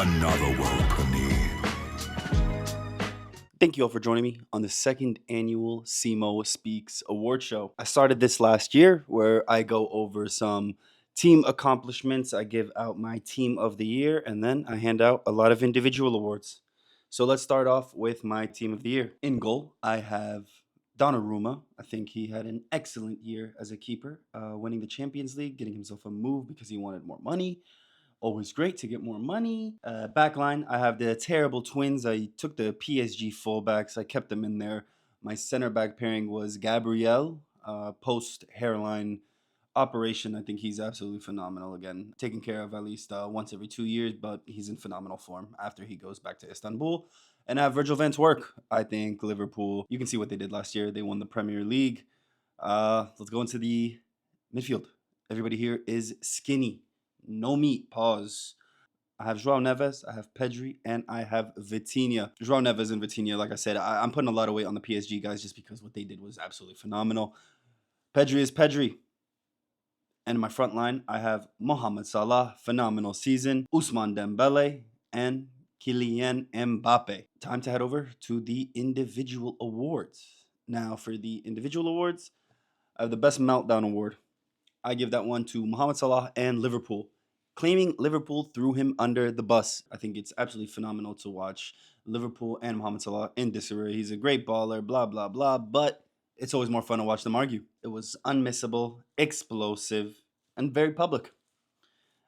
Another world premiere. Thank you all for joining me on the second annual Simo.Speaks award show. I started this last year where I go over some team accomplishments. I give out my team of the year and then I hand out a lot of individual awards. So let's start off with my team of the year. In goal, I have Donnarumma. I think he had an excellent year as a keeper, winning the Champions League, getting himself a move because he wanted more money. Always great to get more money. Backline, I have the terrible twins. I took the PSG fullbacks. I kept them in there. My center back pairing was Gabriel. Post hairline operation, I think he's absolutely phenomenal again. Taken care of at least once every 2 years, but he's in phenomenal form after he goes back to Istanbul. And I have Virgil van Dijk. I think Liverpool, you can see what they did last year. They won the Premier League. Let's go into the midfield. Everybody here is skinny. No meat. Pause. I have Joao Neves, I have Pedri, and I have Vitinha. Joao Neves and Vitinha, like I said, I'm putting a lot of weight on the PSG guys just because what they did was absolutely phenomenal. Pedri is Pedri. And in my front line, I have Mohamed Salah, phenomenal season, Ousmane Dembele, and Kylian Mbappe. Time to head over to the individual awards. Now, for the individual awards, I have the Best Meltdown Award. I give that one to Mohamed Salah and Liverpool. Claiming Liverpool threw him under the bus. I think it's absolutely phenomenal to watch Liverpool and Mohamed Salah in disarray. He's a great baller, blah, blah, blah, but it's always more fun to watch them argue. It was unmissable, explosive, and very public.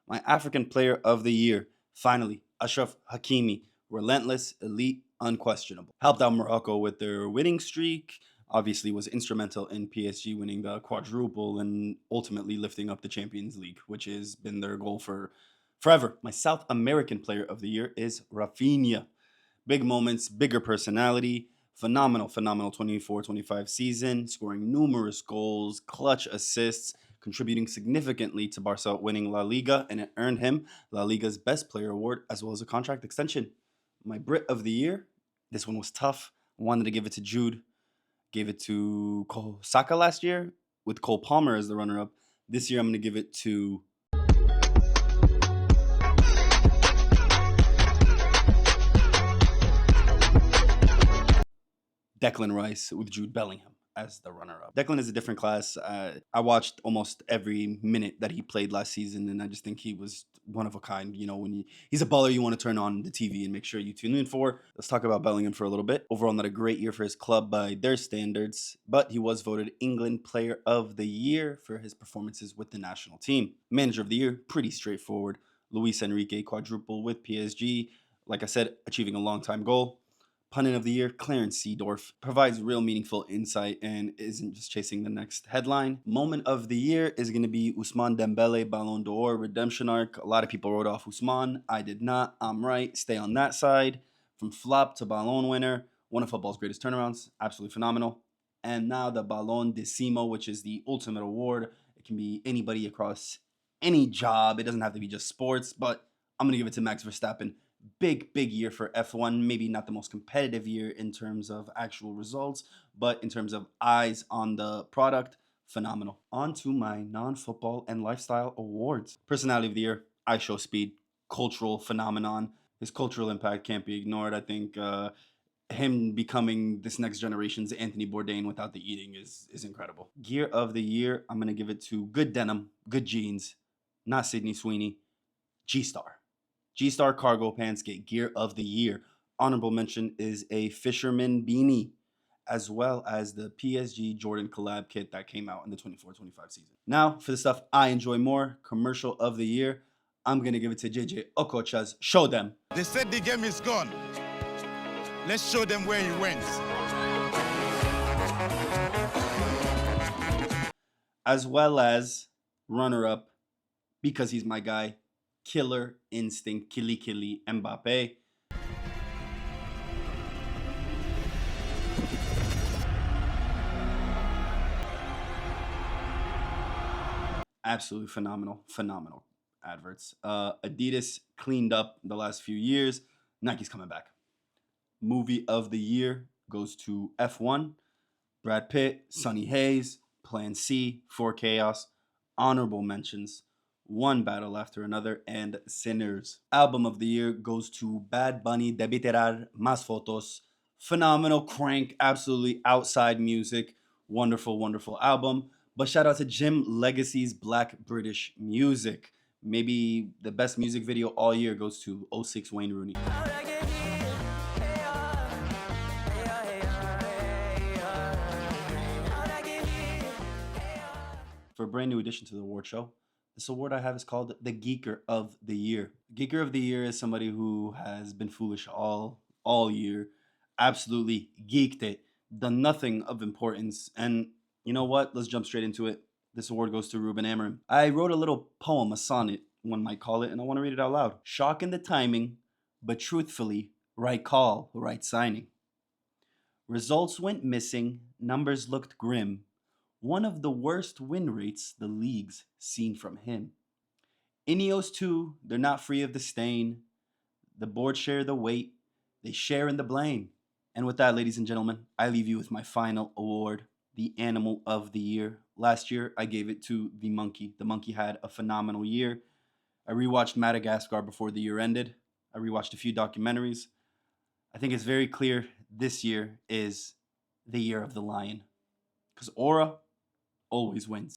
My African Player of the Year, finally, Ashraf Hakimi. Relentless, elite, unquestionable. Helped out Morocco with their winning streak. Obviously, was instrumental in PSG winning the quadruple and ultimately lifting up the Champions League, which has been their goal for forever. My South American Player of the Year is Rafinha. Big moments, bigger personality, phenomenal 24-25 season, scoring numerous goals, clutch assists, contributing significantly to Barca winning La Liga, and it earned him La Liga's Best Player award as well as a contract extension. My Brit of the Year, this one was tough. Wanted to give it to Jude, gave it to Saka last year with Cole Palmer as the runner-up. This year I'm going to give it to Declan Rice with Jude Bellingham as the runner-up. Declan is a different class. I watched almost every minute that he played last season, and I just think he was one of a kind. You know, he's a baller you want to turn on the TV and make sure you tune in for. Let's talk about Bellingham for a little bit. Overall, not a great year for his club by their standards, but he was voted England Player of the Year for his performances with the national team. Manager of the Year, pretty straightforward. Luis Enrique quadruple with PSG. Like I said, achieving a long-time goal. Pundit of the Year, Clarence Seedorf, provides real meaningful insight and isn't just chasing the next headline. Moment of the Year is going to be Ousmane Dembele Ballon d'Or redemption arc. A lot of people wrote off Ousmane. I did not. I'm right. Stay on that side. From flop to Ballon winner, one of football's greatest turnarounds. Absolutely phenomenal. And now the Ballon de Simo, which is the ultimate award. It can be anybody across any job. It doesn't have to be just sports, but I'm going to give it to Max Verstappen. Big year for F1. Maybe not the most competitive year in terms of actual results, but in terms of eyes on the product, phenomenal. On to my non-football and lifestyle awards. Personality of the Year, I Show Speed, cultural phenomenon. His cultural impact can't be ignored. I think him becoming this next generation's Anthony Bourdain without the eating is incredible. Gear of the Year, I'm going to give it to good denim, good jeans, not Sydney Sweeney, G-Star. G-Star cargo pants get Gear of the Year. Honorable mention is a fisherman beanie, as well as the PSG Jordan collab kit that came out in the 24-25 season. Now, for the stuff I enjoy more, commercial of the year, I'm going to give it to JJ Okocha's Show Them. They said the game is gone. Let's show them where he went. As well as runner-up, because he's my guy, Killer Instinct, Kili Mbappe. Absolutely phenomenal adverts. Adidas cleaned up the last few years. Nike's coming back. Movie of the Year goes to F1. Brad Pitt, Sonny Hayes, Plan C, For Chaos. Honorable mentions, one battle after another, and Sinners. Album of the year goes to Bad Bunny, Debí Tirar Más Fotos. Phenomenal crank, absolutely outside music. Wonderful, wonderful album. But shout out to Jim Legacy's Black British Music. Maybe the best music video all year goes to '06 Wayne Rooney. For a brand new addition to the award show, this award I have is called the Geeker of the Year. Geeker of the Year is somebody who has been foolish all year, absolutely geeked it, done nothing of importance, and you know what? Let's jump straight into it. This award goes to Ruben Amorim. I wrote a little poem, a sonnet, one might call it, and I want to read it out loud. Shock in the timing, but truthfully, right call, right signing. Results went missing, numbers looked grim. One of the worst win rates the league's seen from him. Ineos too, they're not free of the stain. The board share the weight, they share in the blame. And with that, ladies and gentlemen, I leave you with my final award, the Animal of the Year. Last year, I gave it to the monkey. The monkey had a phenomenal year. I rewatched Madagascar before the year ended. I rewatched a few documentaries. I think it's very clear this year is the year of the lion. Because Aura always wins.